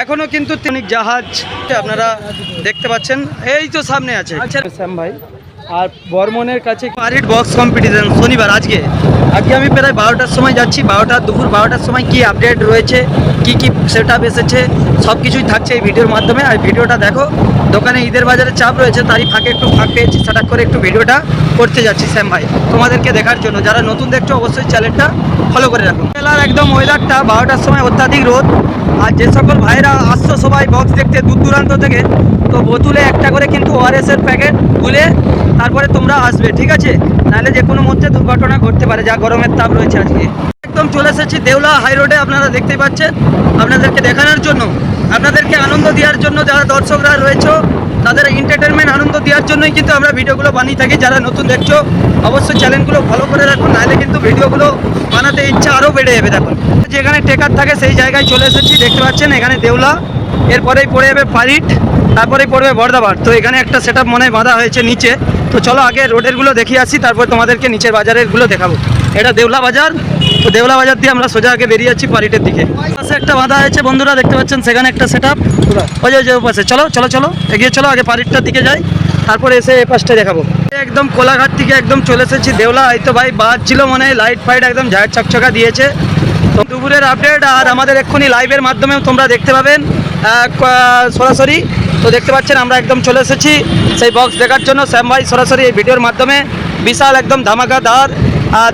এখনো কিন্তু তিনিক জাহাজ আপনারা দেখতে পাচ্ছেন, এই তো সামনে আছে শ্যাম ভাই। আর বর্মনের কাছে পারিট বক্স কম্পিটিশন শনিবার আজকে আমি প্রায় 12টার সময় যাচ্ছি। দুপুর 12টার সময় কি আপডেট রয়েছে, কি সেট আপ এসেছে, সব কিছুই থাকছে এই ভিডিওর মাধ্যমে। আর ভিডিওটা দেখো, দোকানে ঈদের বাজারে চাপ রয়েছে, তারই ফাঁকে একটু ফাঁক পেয়েছি, সেটা করে একটু ভিডিওটা করতে যাচ্ছি শ্যাম ভাই তোমাদেরকে দেখার জন্য। যারা নতুন দেখছো অবশ্যই চ্যানেলটা ফলো করে রাখুন। বেলার একদম ওয়েদারটা 12টার সময় অত্যাধিক রোদ। আর যে সকল ভাইরা আসছো সবাই বক্স দেখতে দূর দূরান্ত থেকে, তো বোতলে একটা করে কিন্তু ওআরএসের প্যাকেট তুলে তারপরে তোমরা আসবে, ঠিক আছে? নাহলে যে কোনো মধ্যে দুর্ঘটনা ঘটতে পারে, যা গরমের তাপ রয়েছে আজকে। একদম চলে এসেছি দেউলা হাই রোডে, আপনারা দেখতেই পাচ্ছেন। আপনাদেরকে দেখানোর জন্য, আপনাদেরকে আনন্দ দেওয়ার জন্য, যারা দর্শকরা রয়েছে তাদের এন্টারটেনমেন্ট আনন্দ দেওয়ার জন্যই কিন্তু আমরা ভিডিওগুলো বানিয়ে থাকি। যারা নতুন দেখছো অবশ্যই চ্যানেলগুলো ফলো করে রাখুন, নাহলে কিন্তু ভিডিওগুলো বানাতে ইচ্ছা আরও বেড়ে যাবে। দেখুন যেখানে টেকার থাকে সেই জায়গায় চলে এসেছি, দেখতে পাচ্ছেন এখানে দেউলা, এরপরেই পড়ে যাবে পারিট, তারপরেই পড়বে বর্দাবাট। তো এখানে একটা সেট আপ মনে হয় বাঁধা হয়েছে নিচে। তো চলো আগে রোডেরগুলো দেখিয়ে আসি, তারপর তোমাদেরকে নিচের বাজারেরগুলো দেখাবো। এটা দেউলা বাজার, তো দেউলা বাজার দিয়ে আমরা সোজা আগে বেরিয়ে যাচ্ছি পারিটের দিকে। পাশে একটা বাঁধা হয়েছে বন্ধুরা, দেখতে পাচ্ছেন সেখানে একটা সেট আপ ওই যে পাশে। চলো চলো চলো এগিয়ে চলো, আগে পারিটটার দিকে যাই, তারপরে এসে এই পাশটা দেখাবো। একদম কোলাঘাট থেকে একদম চলে এসেছি দেউলা। এই তো ভাই বাদ ছিল মনে হয়, লাইট ফাইট একদম ঝাড় চকচকা দিয়েছে। তো দুপুরের আপডেট আর আমাদের এক্ষুনি লাইভের মাধ্যমেও তোমরা দেখতে পাবেন সরাসরি। তো দেখতে পাচ্ছেন আমরা একদম চলে এসেছি সেই বক্স দেখার জন্য। শ্যাম ভাই সরাসরি এই ভিডিওর মাধ্যমে বিশাল একদম ধামাকাদার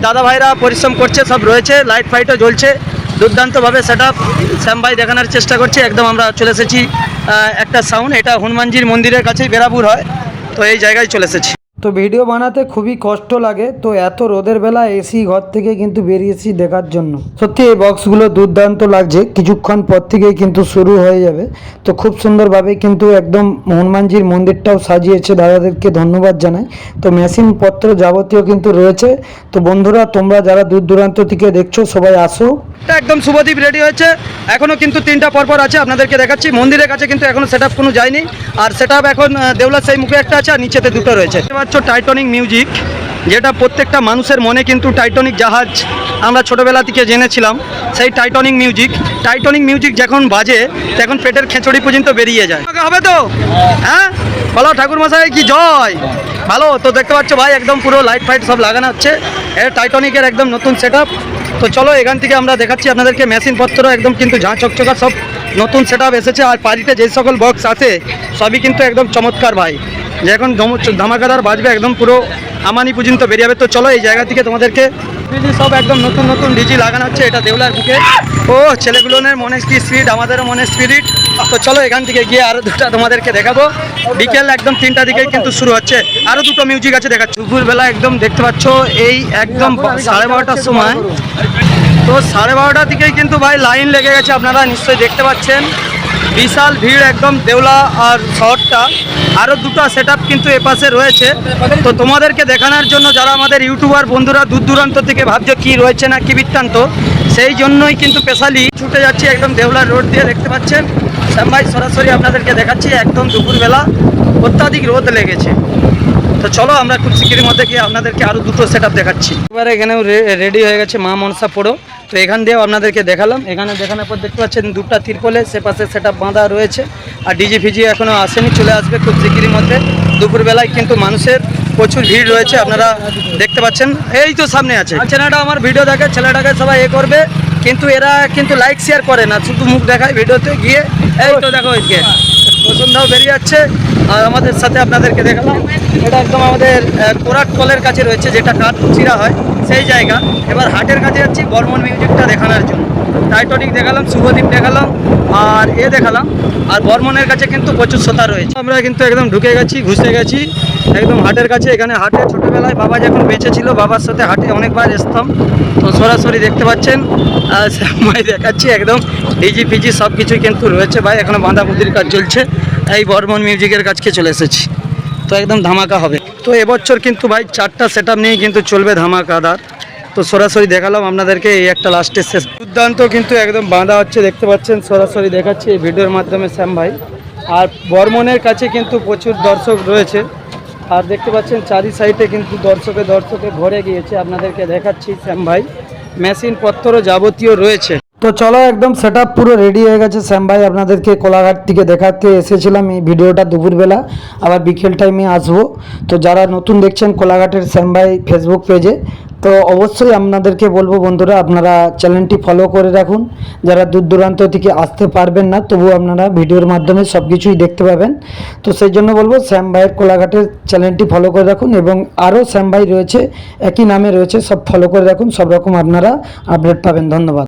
দাদা ভাইরা পরিশ্রম করছে, সব রয়েছে, লাইট ফাইটও জ্বলছে দুর্দান্তভাবে সেট আপ। শ্যাম ভাই দেখানোর চেষ্টা করছে। একদম আমরা চলে এসেছি একটা সাউন্ড, এটা হনুমানজির মন্দিরের কাছেই বেরাপুর হয়, তো এই জায়গায় চলে এসেছি। তো ভিডিও বানাতে খুবই কষ্ট লাগে, তো এত রোদের বেলা এসি ঘর থেকে কিন্তু বেরিয়েছি দেখার জন্য। সত্যি এই বক্সগুলো দুর্দান্ত লাগছে, কিছুক্ষণ পর থেকেই কিন্তু শুরু হয়ে যাবে। তো খুব সুন্দরভাবে কিন্তু একদম হনুমানজির মন্দিরটাও সাজিয়েছে, দাদাদেরকে ধন্যবাদ জানাই। তো মেশিনপত্র যাবতীয় কিন্তু রয়েছে। তো বন্ধুরা তোমরা যারা দূর দূরান্ত থেকে দেখছো সবাই আসো। একদম শুভদীপ রেডি হয়েছে, এখনও কিন্তু 3টা পরপর আছে, আপনাদেরকে দেখাচ্ছি। মন্দিরের কাছে কিন্তু এখনও সেট আপ কোনো যায়নি, আর সেট আপ এখন দেউলার সেই মুখে একটা আছে আর নিচেতে দুটো রয়েছে। টাইটানিক মিউজিক, যেটা প্রত্যেকটা মানুষের মনে কিন্তু টাইটানিক জাহাজ আমরা ছোটোবেলা থেকে জেনেছিলাম, সেই টাইটানিক মিউজিক যখন বাজে তখন পেটের খেঁচড়ি পর্যন্ত বেরিয়ে যায়। হবে তো হ্যাঁ, বলো ঠাকুর মশাই কি জয়। ভালো তো দেখতে পাচ্ছ ভাই, একদম পুরো লাইট ফাইট সব লাগানো হচ্ছে, টাইটানিকের একদম নতুন সেট আপ। তো চলো এখান থেকে আমরা দেখাচ্ছি আপনাদেরকে মেশিনপত্র একদম কিন্তু ঝাঁ চকচকা সব নতুন সেট আপ এসেছে। আর পারিতে যে সকল বক্স আছে সবই কিন্তু একদম চমৎকার ভাই, যে এখন ধামাকাদার বাজবে, একদম পুরো আমানি পর্যন্ত বেরিয়ে যাবে। তো চলো এই জায়গা থেকে তোমাদেরকে সব একদম নতুন নতুন ডিজি লাগানো হচ্ছে, এটা দেউলার বুকে। ও ছেলেগুলোনের মনে কি স্পিড, আমাদেরও মনে স্পিরিট। তো চলো এখান থেকে গিয়ে আরও দুটো তোমাদেরকে দেখাবো। বিকেল একদম 3টা দিকেই কিন্তু শুরু হচ্ছে, আরও দুটো মিউজিক আছে দেখাচ্ছি। দুপুরবেলা একদম দেখতে পাচ্ছ এই একদম 12:30টার সময়, তো 12:30টার দিকেই কিন্তু ভাই লাইন লেগে গেছে, আপনারা নিশ্চয়ই দেখতে পাচ্ছেন। বিশাল ভিড় একদম দেউলা আর শহরটা। আরও দুটো সেট আপ কিন্তু এপাশে রয়েছে, তো তোমাদেরকে দেখানোর জন্য। যারা আমাদের ইউটিউবার বন্ধুরা দূর দূরান্ত থেকে ভাবছো কী রয়েছে না কী বৃত্তান্ত, সেই জন্যই কিন্তু স্পেশালি ছুটে যাচ্ছি একদম দেউলার রোড দিয়ে। দেখতে পাচ্ছেন শ্যাম ভাই সরাসরি আপনাদেরকে দেখাচ্ছি, একদম দুপুরবেলা অত্যাধিক রোদ লেগেছে। তো চলো আমরা খুব শিগগিরের মধ্যে গিয়ে আপনাদেরকে আরও দুটো সেট আপ দেখাচ্ছি। এবারে এখানেও রেডি হয়ে গেছে মা মনসা পোড়ো, তো এখান দিয়েও আপনাদেরকে দেখালাম। এখানে দেখানোর পর দেখতে পাচ্ছেন দুটো তিরপলে সে পাশে সেট আপ বাঁধা রয়েছে। আর ডিজি ফিজি এখনও আসেনি, চলে আসবে খুব শিগগিরের মধ্যে। দুপুরবেলায় কিন্তু মানুষের প্রচুর ভিড় রয়েছে, আপনারা দেখতে পাচ্ছেন। এই তো সামনে আছে ছেলেটা, আমার ভিডিও দেখে, ছেলেটাকে সবাই করবে, কিন্তু এরা কিন্তু লাইক শেয়ার করে না, শুধু মুখ দেখায় ভিডিওতে গিয়ে। এই তো দেখো এদিকে বসুন্ধাও বেরিয়ে যাচ্ছে, আর আমাদের সাথে আপনাদেরকে দেখালাম। এটা একদম আমাদের কোরাট কলের কাছে রয়েছে, যেটা কাঠ চিরা হয় সেই জায়গা। এবার হাটের কাছে যাচ্ছি বর্মন মিউজিকটা দেখানোর জন্য। টাইটানিক দেখালাম, শুভদীপ দেখালাম, আর দেখালাম। আর বর্মনের কাছে কিন্তু প্রচুর শ্রোতা রয়েছে। আমরা কিন্তু একদম ঢুকে গেছি, ঘুষে গেছি একদম হাটের কাছে। এখানে হাটে ছোটোবেলায় বাবা যখন বেঁচে ছিল, বাবার সাথে হাটে অনেকবার আসতাম। তো সরাসরি দেখতে পাচ্ছেন ভাই দেখাচ্ছি, একদম ডিজি ফিজি সব কিছুই কিন্তু রয়েছে ভাই। এখনও বাঁধা মুদির কাজ চলছে, এই বর্মন মিউজিকের কাছকে চলে এসেছি। তো একদম ধামাকা হবে। তো এবছর কিন্তু ভাই 4টা সেট আপ নিয়েই কিন্তু চলবে ধামাকাদার। তো সরাসরি দেখালাম আপনাদেরকে, এই একটা লাস্টের শেষ দুর্দান্ত কিন্তু একদম বাঁধা হচ্ছে, দেখতে পাচ্ছেন সরাসরি দেখাচ্ছি এই ভিডিওর মাধ্যমে শ্যাম ভাই। আর বর্মনের কাছে কিন্তু প্রচুর দর্শক রয়েছে, আর দেখতে পাচ্ছেন চারি সাইডে কিন্তু দর্শকে ভরে গিয়েছে। আপনাদেরকে দেখাচ্ছি শ্যাম ভাই, মেশিনপত্র যাবতীয় রয়েছে। তো চলো একদম সেট আপ পুরো রেডি হয়ে গেছে শ্যাম ভাই, আপনাদেরকে কোলাঘাট থেকে দেখাতে এসেছিলাম এই ভিডিওটা দুপুরবেলা, আবার বিকেল টাইমে আসবো। তো যারা নতুন দেখছেন কোলাঘাটের শ্যাম ভাই ফেসবুক পেজে, তো অবশ্যই আপনাদেরকে বলবো বন্ধুরা আপনারা চ্যানেলটি ফলো করে রাখুন। যারা দূর দূরান্ত থেকে আসতে পারবেন না তবু আপনারা ভিডিওর মাধ্যমে সব কিছুই দেখতে পাবেন। তো সেই জন্য বলবো শ্যাম ভাইয়ের কোলাঘাটের চ্যানেলটি ফলো করে রাখুন, এবং আরও শ্যাম ভাই রয়েছে একই নামে রয়েছে, সব ফলো করে রাখুন, সব রকম আপনারা আপডেট পাবেন। ধন্যবাদ।